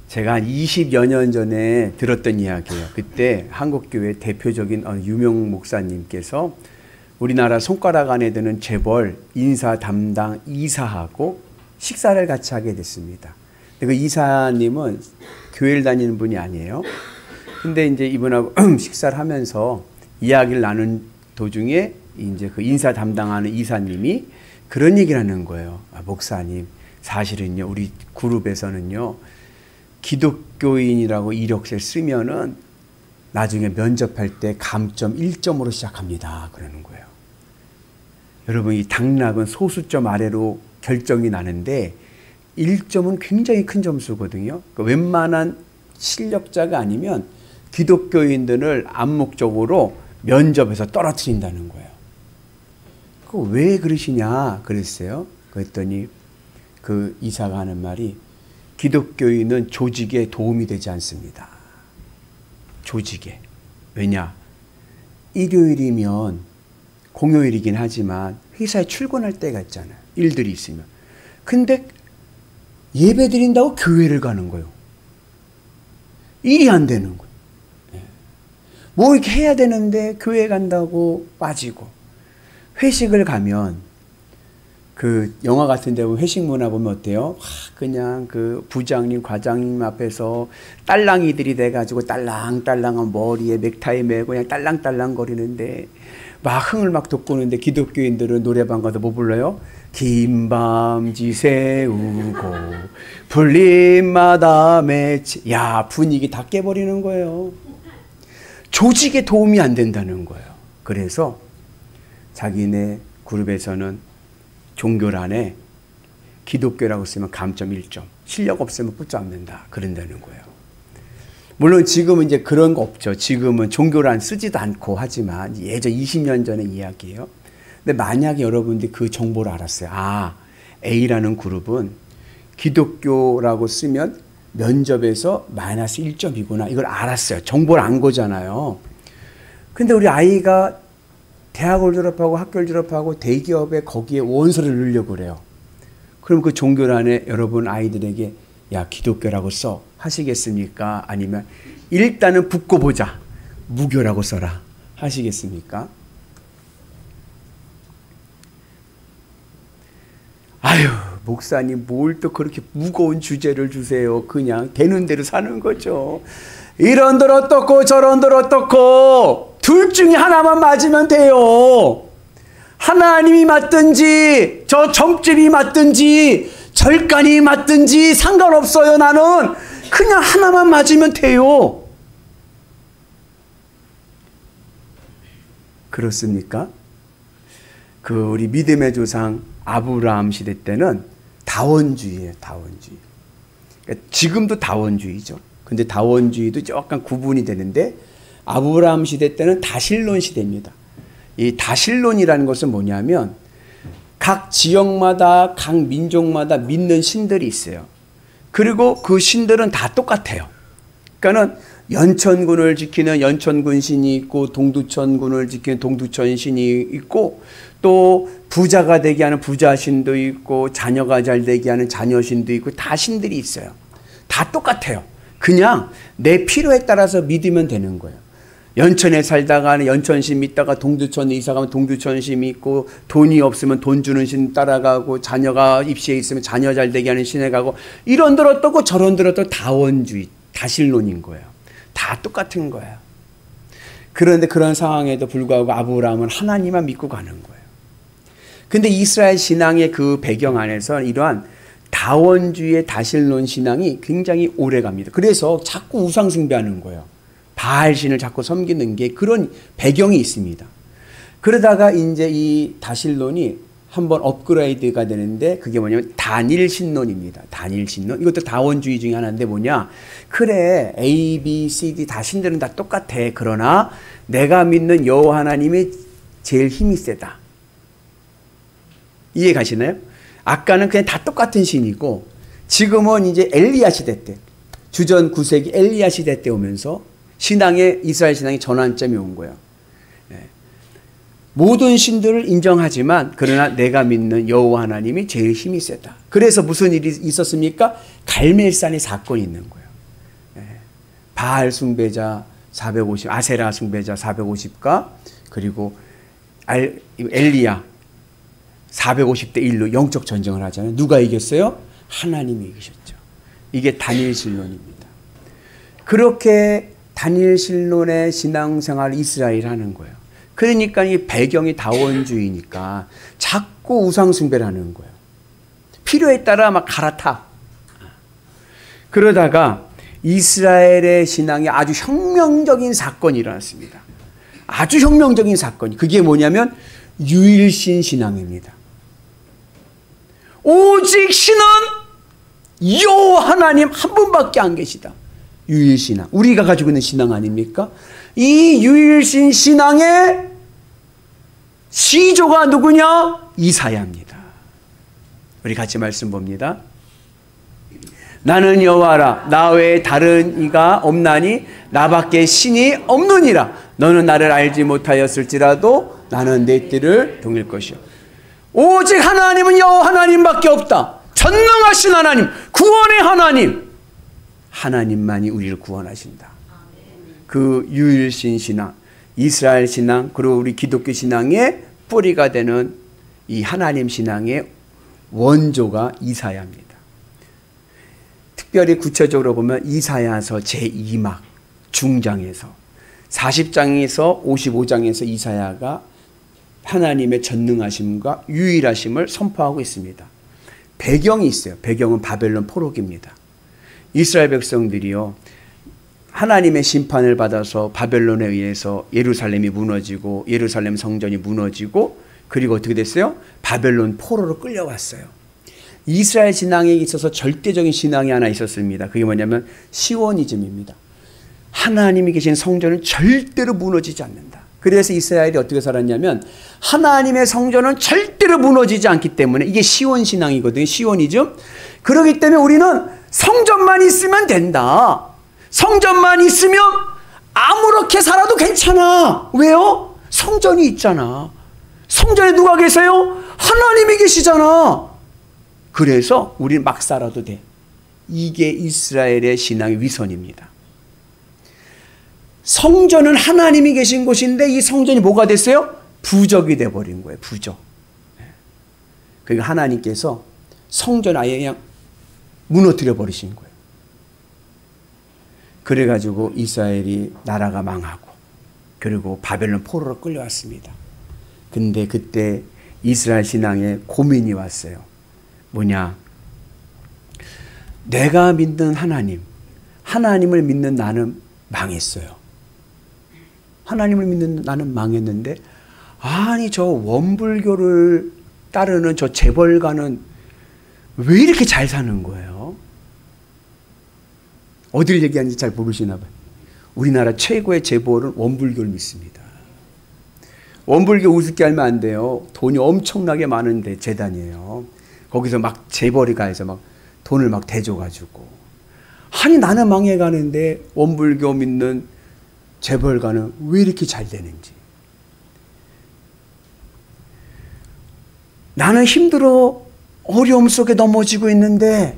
제가 한 20여 년 전에 들었던 이야기예요. 그때 한국교회 대표적인 유명 목사님께서 우리나라 손가락 안에 드는 재벌 인사 담당 이사하고 식사를 같이 하게 됐습니다. 그 이사님은 교회를 다니는 분이 아니에요. 근데 이제 이분하고 식사를 하면서 이야기를 나눈 도중에 이제 그 인사 담당하는 이사님이 그런 얘기를 하는 거예요. 목사님, 사실은요, 우리 그룹에서는요, 기독교인이라고 이력서를 쓰면은 나중에 면접할 때 감점 1점으로 시작합니다. 그러는 거예요. 여러분, 이 당락은 소수점 아래로 결정이 나는데 1점은 굉장히 큰 점수거든요. 그러니까 웬만한 실력자가 아니면 기독교인들을 암묵적으로 면접에서 떨어뜨린다는 거예요. 그 왜 그러시냐 그랬어요. 그랬더니 그 이사가 하는 말이 기독교인은 조직에 도움이 되지 않습니다. 조직에. 왜냐? 일요일이면 공휴일이긴 하지만 회사에 출근할 때가 있잖아요. 일들이 있으면. 근데 예배 드린다고 교회를 가는 거예요. 일이 안 되는 거예요. 뭐 이렇게 해야 되는데 교회 간다고 빠지고. 회식을 가면 그 영화 같은 데 보면 회식 문화 보면 어때요? 그냥 그 부장님, 과장님 앞에서 딸랑이들이 돼가지고 딸랑딸랑한 머리에 넥타이 메고 그냥 딸랑딸랑 거리는데 막 흥을 막 돋구는데 기독교인들은 노래방 가서 뭐 불러요? 긴 밤 지새우고 불림마다 맺히. 야, 분위기 다 깨버리는 거예요. 조직에 도움이 안 된다는 거예요. 그래서 자기네 그룹에서는 종교란에 기독교라고 쓰면 감점 1점, 실력 없으면 붙잡는다. 그런다는 거예요. 물론 지금은 이제 그런 거 없죠. 지금은 종교란 쓰지도 않고 하지만 예전 20년 전의 이야기예요. 근데 만약에 여러분들이 그 정보를 알았어요. 아, A라는 그룹은 기독교라고 쓰면 면접에서 마이너스 1점이구나. 이걸 알았어요. 정보를 안 거잖아요. 근데 우리 아이가 대학을 졸업하고 학교를 졸업하고 대기업에 거기에 원서를 넣으려고 그래요. 그럼 그 종교란에 여러분 아이들에게 야, 기독교라고 써 하시겠습니까? 아니면 일단은 붙고 보자. 무교라고 써라 하시겠습니까? 아유, 목사님 뭘 또 그렇게 무거운 주제를 주세요. 그냥 되는 대로 사는 거죠. 이런 들 어떻고 저런 들 어떻고 둘 중에 하나만 맞으면 돼요. 하나님이 맞든지 저 점집이 맞든지 절간이 맞든지 상관없어요. 나는 그냥 하나만 맞으면 돼요. 그렇습니까? 그 우리 믿음의 조상 아브라함 시대 때는 다원주의예요. 다원주의. 그러니까 지금도 다원주의죠. 근데 다원주의도 약간 구분이 되는데 아브라함 시대 때는 다실론 시대입니다. 이 다실론이라는 것은 뭐냐면 각 지역마다 각 민족마다 믿는 신들이 있어요. 그리고 그 신들은 다 똑같아요. 그러니까는 연천군을 지키는 연천군 신이 있고 동두천군을 지키는 동두천 신이 있고 또 부자가 되게 하는 부자신도 있고 자녀가 잘 되게 하는 자녀신도 있고 다 신들이 있어요. 다 똑같아요. 그냥 내 필요에 따라서 믿으면 되는 거예요. 연천에 살다가 연천신 믿다가 동두천에 이사가면 동두천신 믿고 돈이 없으면 돈 주는 신 따라가고 자녀가 입시에 있으면 자녀 잘 되게 하는 신에 가고 이런들 어떻고 저런들 어떻고 다원주의, 다실론인 거예요. 다 똑같은 거예요. 그런데 그런 상황에도 불구하고 아브라함은 하나님만 믿고 가는 거예요. 근데 이스라엘 신앙의 그 배경 안에서 이러한 다원주의의 다실론 신앙이 굉장히 오래 갑니다. 그래서 자꾸 우상숭배하는 거예요. 바알신을 자꾸 섬기는 게 그런 배경이 있습니다. 그러다가 이제 이 다실론이 한번 업그레이드가 되는데 그게 뭐냐면 단일신론입니다. 단일신론. 이것도 다원주의 중에 하나인데 뭐냐. 그래, A, B, C, D 다 신들은 다 똑같아. 그러나 내가 믿는 여호와 하나님이 제일 힘이 세다. 이해 가시나요? 아까는 그냥 다 똑같은 신이고 지금은 이제 엘리야 시대 때 주전 9세기 엘리야 시대 때 오면서 신앙의 이스라엘 신앙의 전환점이 온 거예요. 모든 신들을 인정하지만 그러나 내가 믿는 여호와 하나님이 제일 힘이 세다. 그래서 무슨 일이 있었습니까? 갈멜산의 사건이 있는 거예요. 바알 숭배자 450, 아세라 숭배자 450가 그리고 엘리야 450대 1로 영적 전쟁을 하잖아요. 누가 이겼어요? 하나님이 이기셨죠. 이게 다니엘 신론입니다. 그렇게 다니엘 신론의 신앙생활을 이스라엘이 하는 거예요. 그러니까 이 배경이 다원주의니까 자꾸 우상숭배를 하는 거예요. 필요에 따라 막 갈아타. 그러다가 이스라엘의 신앙에 아주 혁명적인 사건이 일어났습니다. 아주 혁명적인 사건이. 그게 뭐냐면 유일신 신앙입니다. 오직 신은 여호와 하나님 한 분밖에 안 계시다. 유일신앙. 우리가 가지고 있는 신앙 아닙니까? 이 유일신 신앙의 시조가 누구냐? 이사야입니다. 우리 같이 말씀 봅니다. 나는 여호와라. 나 외에 다른 이가 없나니 나밖에 신이 없느니라. 너는 나를 알지 못하였을지라도 나는 내 뜻을 동일 것이요. 오직 하나님은 여호와 하나님밖에 없다. 전능하신 하나님, 구원의 하나님. 하나님만이 우리를 구원하신다. 그 유일신 신앙, 이스라엘 신앙, 그리고 우리 기독교 신앙의 뿌리가 되는 이 하나님 신앙의 원조가 이사야입니다. 특별히 구체적으로 보면 이사야서 제2막 중장에서 40장에서 55장에서 이사야가 하나님의 전능하심과 유일하심을 선포하고 있습니다. 배경이 있어요. 배경은 바벨론 포로기입니다. 이스라엘 백성들이요, 하나님의 심판을 받아서 바벨론에 의해서 예루살렘이 무너지고 예루살렘 성전이 무너지고 그리고 어떻게 됐어요? 바벨론 포로로 끌려왔어요. 이스라엘 신앙에 있어서 절대적인 신앙이 하나 있었습니다. 그게 뭐냐면 시오니즘입니다. 하나님이 계신 성전은 절대로 무너지지 않는다. 그래서 이스라엘이 어떻게 살았냐면 하나님의 성전은 절대로 무너지지 않기 때문에 이게 시온 신앙이거든요. 시오니즘. 그렇기 때문에 우리는 성전만 있으면 된다. 성전만 있으면 아무렇게 살아도 괜찮아. 왜요? 성전이 있잖아. 성전에 누가 계세요? 하나님이 계시잖아. 그래서 우리는 막 살아도 돼. 이게 이스라엘의 신앙의 위선입니다. 성전은 하나님이 계신 곳인데 이 성전이 뭐가 됐어요? 부적이 돼버린 거예요. 부적. 그러니까 하나님께서 성전 아예 그냥 무너뜨려 버리신 거예요. 그래가지고 이스라엘이 나라가 망하고 그리고 바벨론 포로로 끌려왔습니다. 근데 그때 이스라엘 신앙에 고민이 왔어요. 뭐냐? 내가 믿는 하나님, 하나님을 믿는 나는 망했어요. 하나님을 믿는 나는 망했는데 아니 저 원불교를 따르는 저 재벌가는 왜 이렇게 잘 사는 거예요? 어딜 얘기하는지 잘 모르시나 봐요. 우리나라 최고의 재벌은 원불교를 믿습니다. 원불교 우습게 알면 안 돼요. 돈이 엄청나게 많은데 재단이에요. 거기서 막 재벌이 가서 막 돈을 막 대줘가지고 아니 나는 망해가는데 원불교 믿는 재벌가는 왜 이렇게 잘 되는지. 나는 힘들어 어려움 속에 넘어지고 있는데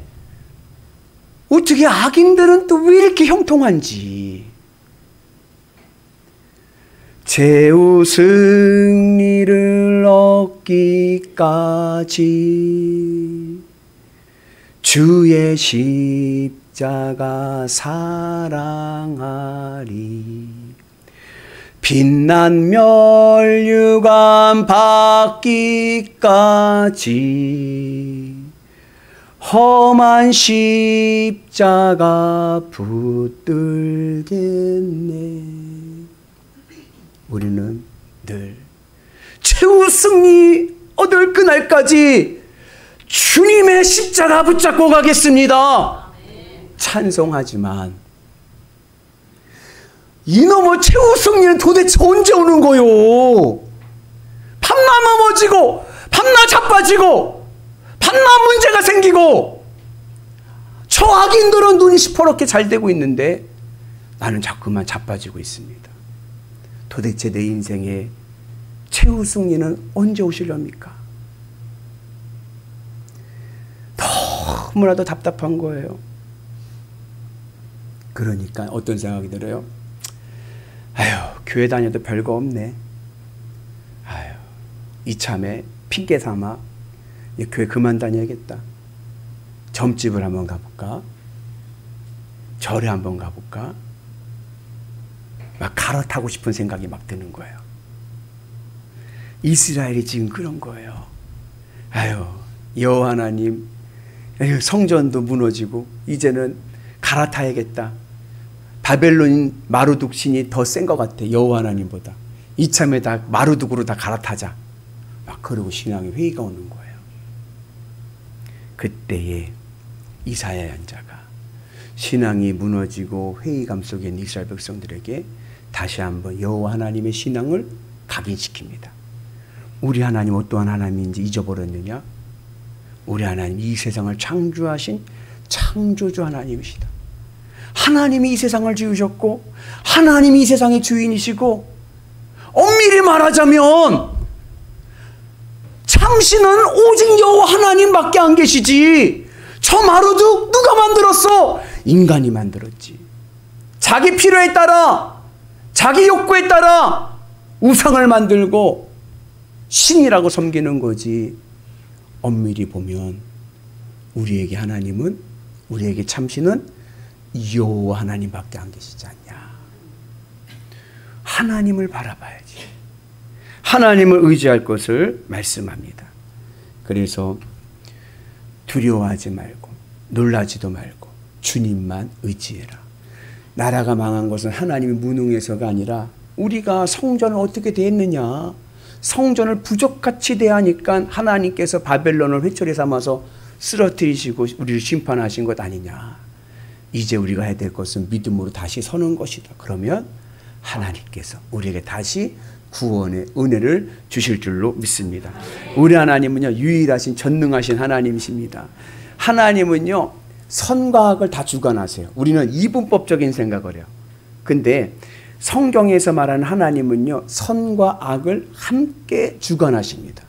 어떻게 악인들은 또 왜 이렇게 형통한지. 최후 승리를 얻기까지 주의 십자가 사랑하리. 빛난 멸류관 받기까지 험한 십자가 붙들겠네. 우리는 늘 최후 승리 얻을 그날까지 주님의 십자가 붙잡고 가겠습니다. 찬송하지만 이놈의 최후 승리는 도대체 언제 오는 거요? 밤낮 넘어지고 밤낮 자빠지고 밤낮 문제가 생기고 저 악인들은 눈이 시퍼렇게 잘 되고 있는데 나는 자꾸만 자빠지고 있습니다. 도대체 내 인생의 최후 승리는 언제 오시렵니까? 너무나도 답답한 거예요. 그러니까 어떤 생각이 들어요? 아휴, 교회 다녀도 별거 없네. 아휴, 이참에 핑계 삼아 교회 그만 다녀야겠다. 점집을 한번 가볼까? 절에 한번 가볼까? 막 갈아타고 싶은 생각이 막 드는 거예요. 이스라엘이 지금 그런 거예요. 아유, 여호와 하나님, 성전도 무너지고 이제는 갈아타야겠다. 바벨론 마루둑 신이 더 센 것 같아. 여호와 하나님보다. 이참에 다 마루둑으로 다 갈아타자. 막 그러고 신앙의 회의가 오는 거예요. 그때에 이사야 연자가 신앙이 무너지고 회의감 속에 있는 이스라엘 백성들에게 다시 한번 여호와 하나님의 신앙을 각인시킵니다. 우리 하나님 어떠한 하나님인지 잊어버렸느냐? 우리 하나님 이 세상을 창조하신 창조주 하나님이시다. 하나님이 이 세상을 지으셨고 하나님이 이 세상의 주인이시고 엄밀히 말하자면 참신은 오직 여호와 하나님밖에 안 계시지. 저 마루둑 누가 만들었어? 인간이 만들었지. 자기 필요에 따라 자기 욕구에 따라 우상을 만들고 신이라고 섬기는 거지. 엄밀히 보면 우리에게 하나님은, 우리에게 참신은 여호와 하나님밖에 안 계시지 않냐. 하나님을 바라봐야지. 하나님을 의지할 것을 말씀합니다. 그래서 두려워하지 말고 놀라지도 말고 주님만 의지해라. 나라가 망한 것은 하나님이 무능해서가 아니라 우리가 성전을 어떻게 대했느냐. 성전을 부족같이 대하니까 하나님께서 바벨론을 회초리 삼아서 쓰러뜨리시고 우리를 심판하신 것 아니냐. 이제 우리가 해야 될 것은 믿음으로 다시 서는 것이다. 그러면 하나님께서 우리에게 다시 구원의 은혜를 주실 줄로 믿습니다. 우리 하나님은요, 유일하신 전능하신 하나님이십니다. 하나님은요, 선과 악을 다 주관하세요. 우리는 이분법적인 생각을 해요. 근데 성경에서 말하는 하나님은요, 선과 악을 함께 주관하십니다.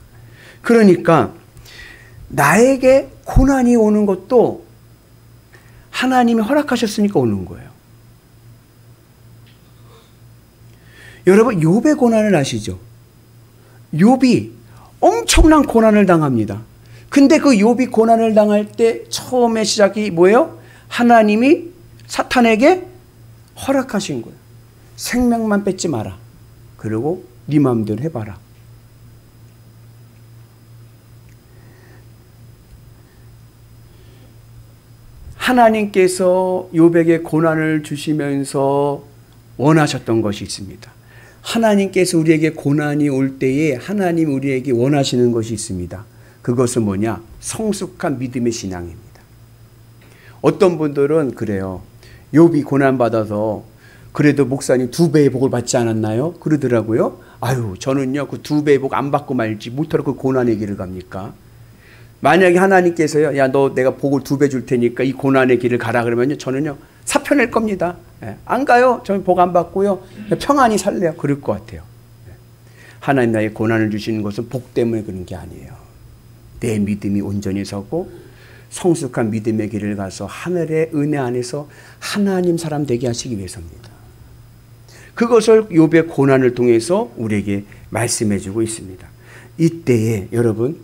그러니까 나에게 고난이 오는 것도 하나님이 허락하셨으니까 오는 거예요. 여러분, 욥의 고난을 아시죠? 욥이 엄청난 고난을 당합니다. 근데 그 욥이 고난을 당할 때 처음에 시작이 뭐예요? 하나님이 사탄에게 허락하신 거예요. 생명만 뺏지 마라. 그리고 네 마음대로 해봐라. 하나님께서 욥에게 고난을 주시면서 원하셨던 것이 있습니다. 하나님께서 우리에게 고난이 올 때에 하나님 우리에게 원하시는 것이 있습니다. 그것은 뭐냐? 성숙한 믿음의 신앙입니다. 어떤 분들은 그래요. 욥이 고난받아서 그래도 목사님 2배의 복을 받지 않았나요? 그러더라고요. 아유, 저는요 그 2배의 복 안 받고 말지 못하러 그 고난의 길을 갑니까? 만약에 하나님께서요, 야, 너 내가 복을 2배 줄 테니까 이 고난의 길을 가라 그러면요, 저는요 사표 낼 겁니다. 안 가요. 저는 복 안 받고요 평안히 살래요. 그럴 것 같아요. 하나님 나에게 고난을 주시는 것은 복 때문에 그런 게 아니에요. 내 믿음이 온전히 서고 성숙한 믿음의 길을 가서 하늘의 은혜 안에서 하나님 사람 되게 하시기 위해서입니다. 그것을 욥의 고난을 통해서 우리에게 말씀해 주고 있습니다. 이때에 여러분,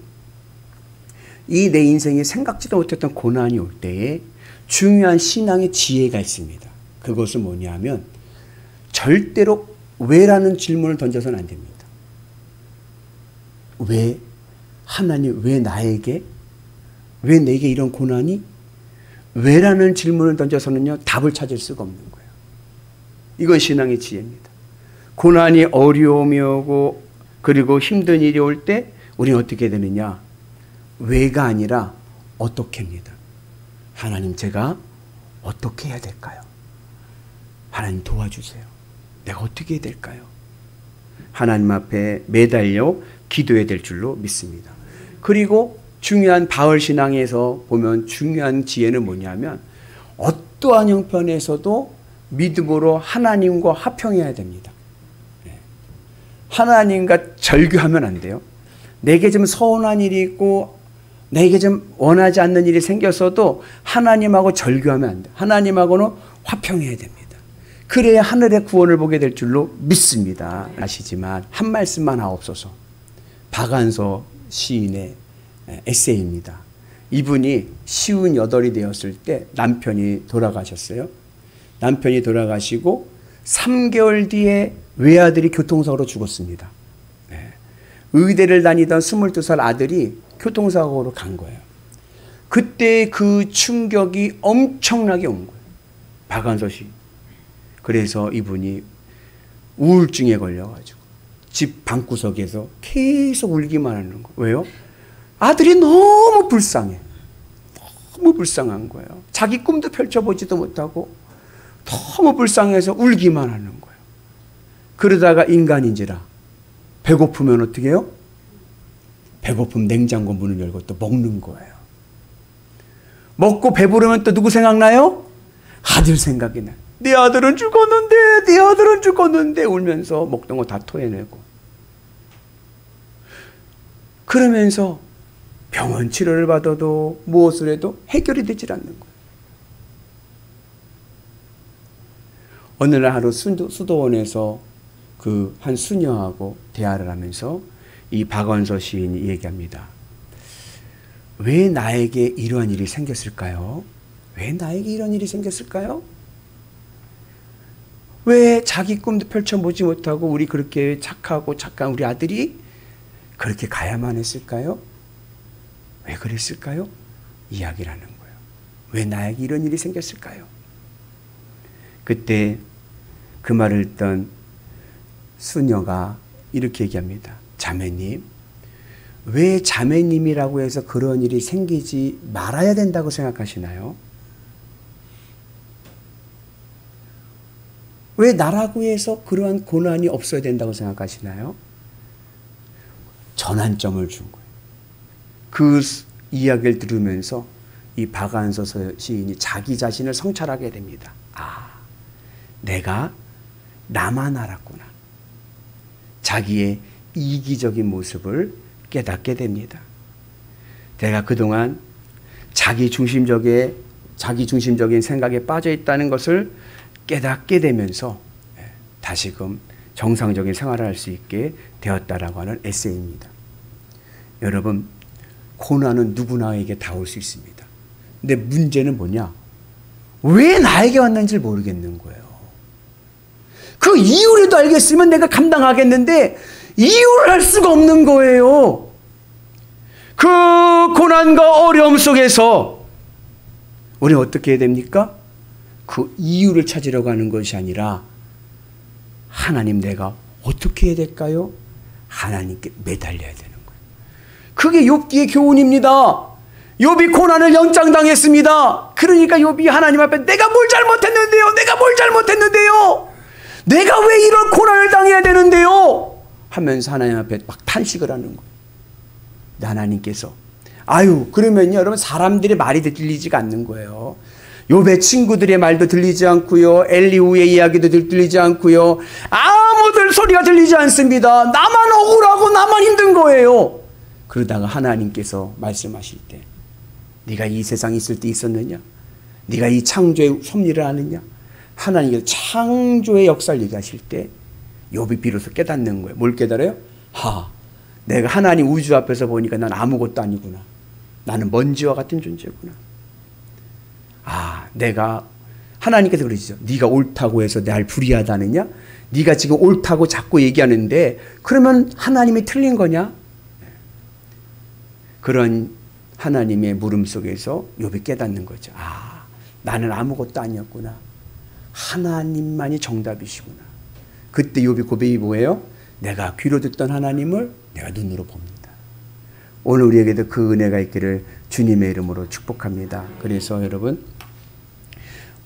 이 내 인생에 생각지도 못했던 고난이 올 때에 중요한 신앙의 지혜가 있습니다. 그것은 뭐냐면 절대로 왜라는 질문을 던져서는 안 됩니다. 왜? 하나님 왜 나에게? 왜 내게 이런 고난이? 왜라는 질문을 던져서는요 답을 찾을 수가 없는 거예요. 이건 신앙의 지혜입니다. 고난이 어려움이 오고 그리고 힘든 일이 올 때 우리는 어떻게 되느냐? 왜가 아니라 어떻게입니다. 하나님 제가 어떻게 해야 될까요? 하나님 도와주세요. 내가 어떻게 해야 될까요? 하나님 앞에 매달려 기도해야 될 줄로 믿습니다. 그리고 중요한 바울 신앙에서 보면 중요한 지혜는 뭐냐면 어떠한 형편에서도 믿음으로 하나님과 화평해야 됩니다. 하나님과 절교하면 안 돼요. 내게 좀 서운한 일이 있고 내게 좀 원하지 않는 일이 생겼어도 하나님하고 절교하면 안 돼요. 하나님하고는 화평해야 됩니다. 그래야 하늘의 구원을 보게 될 줄로 믿습니다. 아시지만 한 말씀만 하옵소서. 박완서 시인의 에세이입니다. 이분이 58이 되었을 때 남편이 돌아가셨어요. 남편이 돌아가시고 3개월 뒤에 외아들이 교통사고로 죽었습니다. 의대를 다니던 22살 아들이 교통사고로 간 거예요. 그때 그 충격이 엄청나게 온 거예요. 박완서 씨. 그래서 이분이 우울증에 걸려가지고 집 방구석에서 계속 울기만 하는 거예요. 왜요? 아들이 너무 불쌍해. 너무 불쌍한 거예요. 자기 꿈도 펼쳐보지도 못하고 너무 불쌍해서 울기만 하는 거예요. 그러다가 인간인지라 배고프면 어떻게 해요? 배고프면 냉장고 문을 열고 또 먹는 거예요. 먹고 배부르면 또 누구 생각나요? 아들 생각이 나요. 내 아들은 죽었는데, 내 아들은 죽었는데 울면서 먹던 거 다 토해내고. 그러면서 병원 치료를 받아도 무엇을 해도 해결이 되질 않는 거예요. 어느 날 하루 수도원에서 그 한 수녀하고 대화를 하면서 이 박완서 시인이 얘기합니다. 왜 나에게 이러한 일이 생겼을까요? 왜 나에게 이런 일이 생겼을까요? 왜 자기 꿈도 펼쳐보지 못하고 우리 그렇게 착하고 착한 우리 아들이 그렇게 가야만 했을까요? 왜 그랬을까요? 이야기를 하는 거예요. 왜 나에게 이런 일이 생겼을까요? 그때 그 말을 듣던 수녀가 이렇게 얘기합니다. 자매님, 왜 자매님이라고 해서 그런 일이 생기지 말아야 된다고 생각하시나요? 왜 나라고 해서 그러한 고난이 없어야 된다고 생각하시나요? 전환점을 준 거예요. 그 이야기를 들으면서 이 박완서 시인이 자기 자신을 성찰하게 됩니다. 아, 내가 나만 알았구나. 자기의 이기적인 모습을 깨닫게 됩니다. 내가 그동안 자기 중심적인 생각에 빠져 있다는 것을 깨닫게 되면서 다시금 정상적인 생활을 할 수 있게 되었다라고 하는 에세이입니다. 여러분, 고난은 누구나에게 다 올 수 있습니다. 근데 문제는 뭐냐? 왜 나에게 왔는지 모르겠는 거예요. 그 이유라도 알겠으면 내가 감당하겠는데 이유를 알 수가 없는 거예요. 그 고난과 어려움 속에서 우리는 어떻게 해야 됩니까? 그 이유를 찾으려고 하는 것이 아니라 하나님 내가 어떻게 해야 될까요? 하나님께 매달려야 되는 거예요. 그게 욥기의 교훈입니다. 욥이 고난을 연장당했습니다. 그러니까 욥이 하나님 앞에 내가 뭘 잘못했는데요? 내가 뭘 잘못했는데요? 내가 왜 이런 고난을 당해야 되는데요? 하면서 하나님 앞에 막 탄식을 하는 거예요. 하나님께서 그러면요 여러분 사람들의 말이 들리지가 않는 거예요. 욥의 친구들의 말도 들리지 않고요. 엘리후의 이야기도 들리지 않고요. 아무들 소리가 들리지 않습니다. 나만 억울하고 나만 힘든 거예요. 그러다가 하나님께서 말씀하실 때 네가 이 세상에 있을 때 있었느냐? 네가 이 창조의 섭리를 아느냐? 하나님께서 창조의 역사를 얘기하실 때 욥이 비로소 깨닫는 거예요. 뭘 깨달아요? 내가 하나님 우주 앞에서 보니까 난 아무것도 아니구나. 나는 먼지와 같은 존재구나. 내가 하나님께서 그러시죠. 네가 옳다고 해서 날 불의하다느냐? 네가 지금 옳다고 자꾸 얘기하는데 그러면 하나님이 틀린 거냐? 그런 하나님의 물음 속에서 욥이 깨닫는 거죠. 나는 아무것도 아니었구나. 하나님만이 정답이시구나. 그때 욥의 고백이 뭐예요? 내가 귀로 듣던 하나님을 내가 눈으로 봅니다. 오늘 우리에게도 그 은혜가 있기를 주님의 이름으로 축복합니다. 그래서 여러분,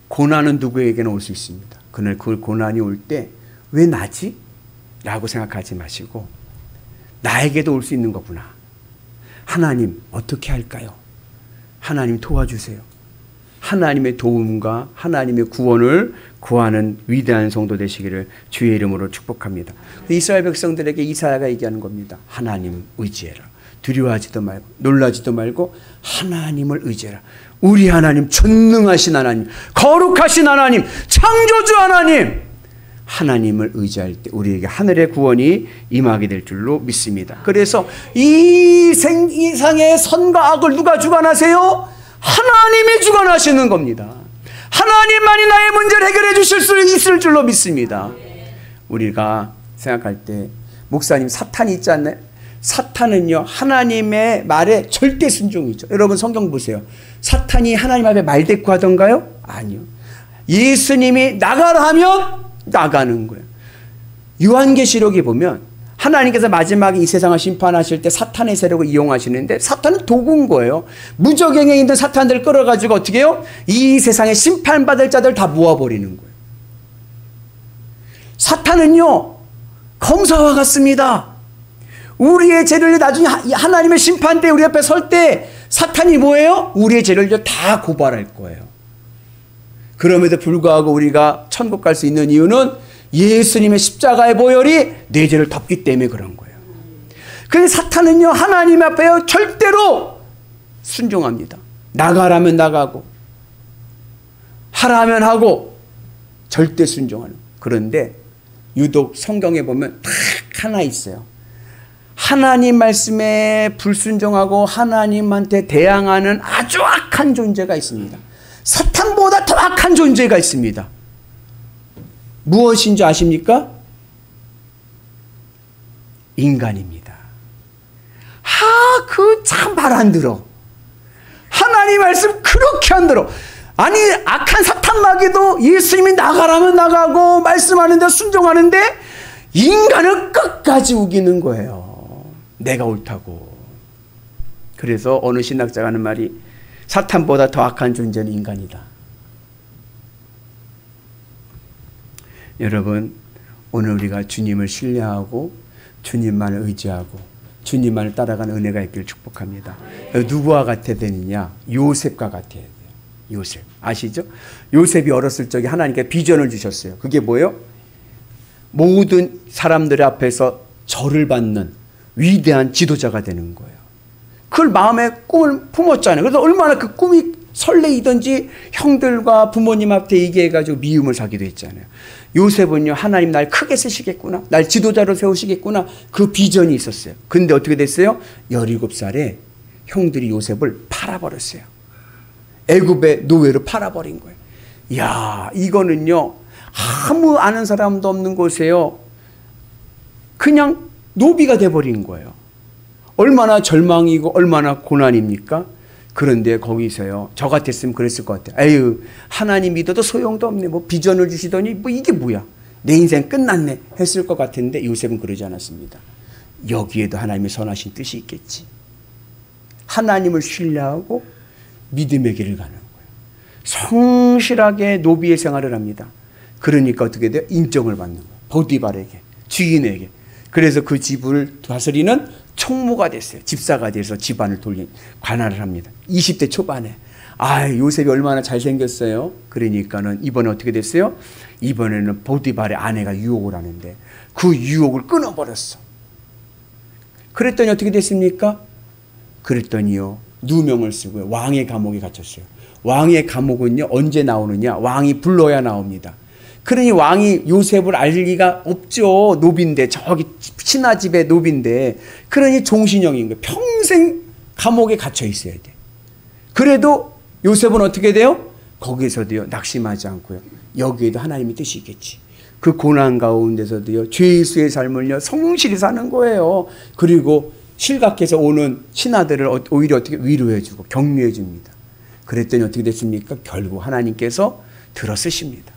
고난은 누구에게나 올 수 있습니다. 그날 그 고난이 올 때 왜 나지? 라고 생각하지 마시고 나에게도 올 수 있는 거구나. 하나님 어떻게 할까요? 하나님 도와주세요. 하나님의 도움과 하나님의 구원을 구하는 위대한 성도 되시기를 주의 이름으로 축복합니다. 이스라엘 백성들에게 이사야가 얘기하는 겁니다. 하나님 의지해라. 두려워하지도 말고 놀라지도 말고 하나님을 의지해라. 우리 하나님, 전능하신 하나님, 거룩하신 하나님, 창조주 하나님, 하나님을 의지할 때 우리에게 하늘의 구원이 임하게 될 줄로 믿습니다. 그래서 이 세상의 선과 악을 누가 주관하세요? 하나님이 주관하시는 겁니다. 하나님만이 나의 문제를 해결해 주실 수 있을 줄로 믿습니다. 우리가 생각할 때 목사님, 사탄이 있지 않나요? 사탄은요, 하나님의 말에 절대 순종이죠. 여러분 성경 보세요. 사탄이 하나님 앞에 말대꾸하던가요? 아니요. 예수님이 나가라 하면 나가는 거예요. 요한계시록에 보면 하나님께서 마지막에 이 세상을 심판하실 때 사탄의 세력을 이용하시는데, 사탄은 도구인 거예요. 무적행에 있는 사탄들을 끌어가지고 어떻게 해요? 이 세상에 심판받을 자들 다 모아버리는 거예요. 사탄은요, 검사와 같습니다. 우리의 죄를 나중에 하나님의 심판 때 우리 앞에 설 때 사탄이 뭐예요? 우리의 죄를 다 고발할 거예요. 그럼에도 불구하고 우리가 천국 갈 수 있는 이유는 예수님의 십자가의 보혈이 내 죄를 덮기 때문에 그런 거예요. 그래서 사탄은요, 하나님 앞에요 절대로 순종합니다. 나가라면 나가고 하라면 하고 절대 순종하는. 그런데 유독 성경에 보면 딱 하나 있어요. 하나님 말씀에 불순종하고 하나님한테 대항하는 아주 악한 존재가 있습니다. 사탄보다 더 악한 존재가 있습니다. 무엇인지 아십니까? 인간입니다. 그 참 말 안 들어. 하나님 말씀 그렇게 안 들어. 아니, 악한 사탄 마귀도 예수님이 나가라면 나가고 말씀하는데 순종하는데 인간을 끝까지 우기는 거예요. 내가 옳다고. 그래서 어느 신학자가 하는 말이, 사탄보다 더 악한 존재는 인간이다. 여러분, 오늘 우리가 주님을 신뢰하고 주님만을 의지하고 주님만을 따라가는 은혜가 있기를 축복합니다. 누구와 같아야 되느냐? 요셉과 같아야 돼요. 요셉. 아시죠? 요셉이 어렸을 적에 하나님께 비전을 주셨어요. 그게 뭐예요? 모든 사람들 앞에서 절을 받는 위대한 지도자가 되는 거예요. 그걸 마음에 꿈을 품었잖아요. 그래서 얼마나 그 꿈이 설레이든지 형들과 부모님 앞에 얘기해가지고 미움을 사기도 했잖아요. 요셉은요, 하나님 날 크게 쓰시겠구나, 날 지도자로 세우시겠구나, 그 비전이 있었어요. 근데 어떻게 됐어요? 17살에 형들이 요셉을 팔아버렸어요. 애굽의 노예로 팔아버린 거예요. 이야, 이거는요, 아무 아는 사람도 없는 곳에요, 그냥 노비가 돼버린 거예요. 얼마나 절망이고 얼마나 고난입니까? 그런데 거기서요, 저 같았으면 그랬을 것 같아요. 에휴, 하나님 믿어도 소용도 없네. 뭐 비전을 주시더니 뭐 이게 뭐야, 내 인생 끝났네 했을 것 같은데 요셉은 그러지 않았습니다. 여기에도 하나님의 선하신 뜻이 있겠지. 하나님을 신뢰하고 믿음의 길을 가는 거예요. 성실하게 노비의 생활을 합니다. 그러니까 어떻게 돼요? 인정을 받는 거예요. 보디발에게, 주인에게. 그래서 그 집을 다스리는 총무가 됐어요. 집사가 돼서 집안을 관할을 합니다. 20대 초반에. 요셉이 얼마나 잘생겼어요. 그러니까는 이번에 어떻게 됐어요? 이번에는 보디발의 아내가 유혹을 하는데 그 유혹을 끊어버렸어. 그랬더니 어떻게 됐습니까? 그랬더니요, 누명을 쓰고요, 왕의 감옥에 갇혔어요. 왕의 감옥은요, 언제 나오느냐? 왕이 불러야 나옵니다. 그러니 왕이 요셉을 알 리가 없죠. 노비인데, 저기 신하집의 노비인데. 그러니 종신형인 거예요. 평생 감옥에 갇혀 있어야 돼. 그래도 요셉은 어떻게 돼요? 거기서도요, 낙심하지 않고요, 여기에도 하나님의 뜻이 있겠지. 그 고난 가운데서도요, 죄수의 삶을요, 성실히 사는 거예요. 그리고 실각해서 오는 신하들을 오히려 어떻게 위로해주고 격려해줍니다. 그랬더니 어떻게 됐습니까? 결국 하나님께서 들어쓰십니다.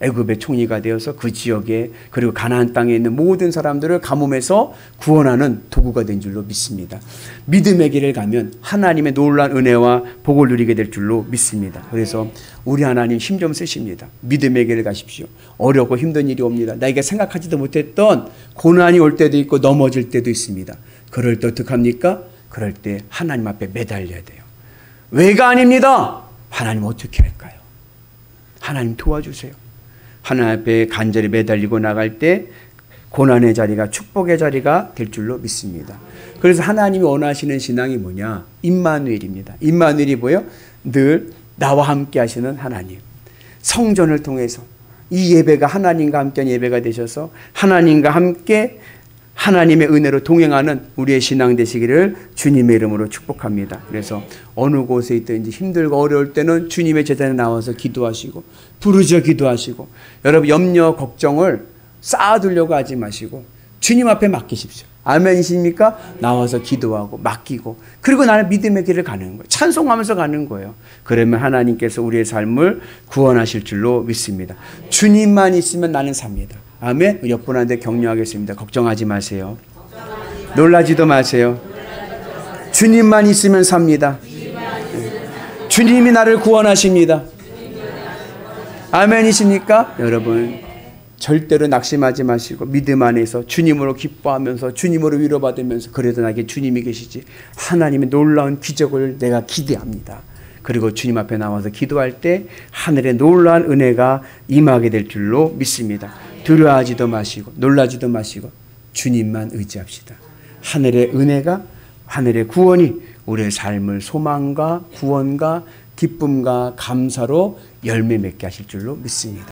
애굽의 총리가 되어서 그 지역에, 그리고 가나안 땅에 있는 모든 사람들을 가뭄에서 구원하는 도구가 된 줄로 믿습니다. 믿음의 길을 가면 하나님의 놀라운 은혜와 복을 누리게 될 줄로 믿습니다. 그래서 우리 하나님 힘 좀 쓰십니다. 믿음의 길을 가십시오. 어렵고 힘든 일이 옵니다. 나에게 생각하지도 못했던 고난이 올 때도 있고 넘어질 때도 있습니다. 그럴 때 어떻게 합니까? 그럴 때 하나님 앞에 매달려야 돼요. 왜가 아닙니다. 하나님 어떻게 할까요? 하나님 도와주세요. 하나님 앞에 간절히 매달리고 나갈 때 고난의 자리가 축복의 자리가 될 줄로 믿습니다. 그래서 하나님이 원하시는 신앙이 뭐냐? 임마누엘입니다. 임마누엘이 뭐예요? 늘 나와 함께 하시는 하나님. 성전을 통해서 이 예배가 하나님과 함께한 예배가 되셔서 하나님과 함께 하나님의 은혜로 동행하는 우리의 신앙 되시기를 주님의 이름으로 축복합니다. 그래서 어느 곳에 있든지 힘들고 어려울 때는 주님의 제단에 나와서 기도하시고 부르짖어 기도하시고 여러분 염려 걱정을 쌓아두려고 하지 마시고 주님 앞에 맡기십시오. 아멘이십니까? 나와서 기도하고 맡기고 그리고 나는 믿음의 길을 가는 거예요. 찬송하면서 가는 거예요. 그러면 하나님께서 우리의 삶을 구원하실 줄로 믿습니다. 주님만 있으면 나는 삽니다. 아멘. 옆분한테 격려하겠습니다. 걱정하지 마세요. 놀라지도 마세요. 주님만 있으면 삽니다. 주님이 나를 구원하십니다. 아멘이십니까? 여러분 절대로 낙심하지 마시고 믿음 안에서 주님으로 기뻐하면서 주님으로 위로받으면서 그래도 나에게 주님이 계시지 하나님의 놀라운 기적을 내가 기대합니다. 그리고 주님 앞에 나와서 기도할 때 하늘의 놀라운 은혜가 임하게 될 줄로 믿습니다. 두려워하지도 마시고 놀라지도 마시고 주님만 의지합시다. 하늘의 은혜가 하늘의 구원이 우리의 삶을 소망과 구원과 기쁨과 감사로 열매 맺게 하실 줄로 믿습니다.